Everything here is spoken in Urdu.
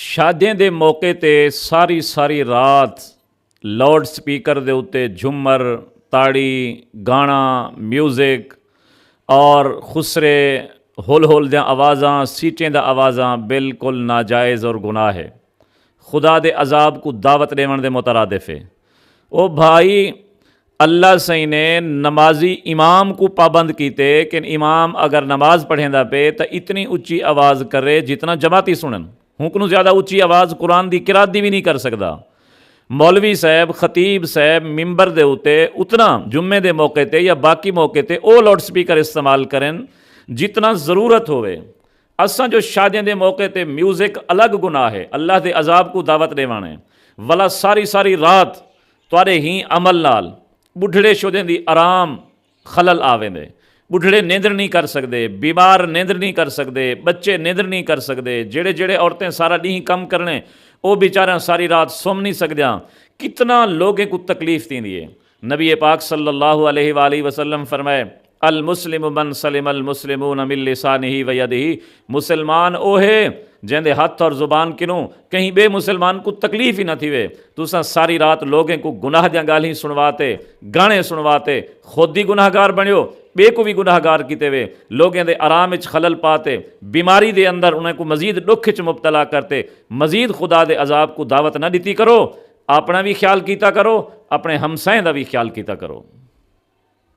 ਸ਼ਾਦੀਆਂ ਦੇ ਮੌਕੇ ਤੇ ਸਾਰੀ ਸਾਰੀ ਰਾਤ ਲਾਊਡ ਸਪੀਕਰ ਦੇ ਉੱਤੇ ਝੁੰਮਰ, ਤਾੜੀ, ਗਾਣਾ, ਮਿਊਜ਼ਿਕ ਔਰ ਖੁਸਰੇ, ਹੁਲ ਦੀਆਂ ਆਵਾਜ਼ਾਂ, ਸੀਟیں ਦਾ ਆਵਾਜ਼ਾਂ ਬਿਲਕੁਲ ناجائز اور گناہ ہے، خدا دے عذاب کو دعوت دیون دے مترادف ہے۔ او بھائی اللہ سہی نے نمازی امام کو پابند کیتے کہ امام اگر نماز پڑھیں دا پہ تو اتنی اچھی آواز کرے جتنا جماعتی سنن، ہوں کنوں زیادہ اچھی آواز قرآن دی قرات دی بھی نہیں کر سکتا۔ مولوی صاحب، خطیب صاحب ممبر دے ہوتے اتنا جمعے دے موقع تے یا باقی موقع تے او لاؤڈ سپیکر استعمال کریں جتنا ضرورت ہوئے۔ اساں جو شادیاں دے موقع تے میوزک الگ گناہ ہے، اللہ دے عذاب کو دعوت دیوانے والا ساری ساری رات توارے ہی عمل نال بڈھڑے شدیں دی آرام خلل آویں دے، بڈھڑے نیندر نہیں کر سکتے، بیمار نیندر نہیں کر سکتے، بچے نیندر نہیں کر سکتے، جڑے عورتیں سارا نہیں کم کرنے وہ بیچارہ ساری رات سوم نہیں سکدیاں، کتنا لوگیں کو تکلیف تھی دیئے۔ نبی پاک صلی اللہ علیہ وآلہ وسلم فرمائے المسلم من سلم المسلمون من لسانہ و یدہ، مسلمان او ہے جن دے ہاتھ اور زبان کنوں کہیں بے مسلمان کو تکلیف ہی نہ تھی وے۔ تساں ساری رات لوگیں کو گناہ دیاں گالیاں سنواتے، گانے سنواتے، خود ہی گناہ گار بنیو، بے کو بھی گناہ گار کیتے وے، لوگیں دے آرام وچ خلل پاتے، بیماری دے اندر انہیں کو مزید دکھ وچ مبتلا کرتے، مزید خدا دے عذاب کو دعوت نہ دیتی کرو۔ اپنا بھی خیال کیتا کرو، اپنے ہمسائیں دا بھی خیال کیتا کرو۔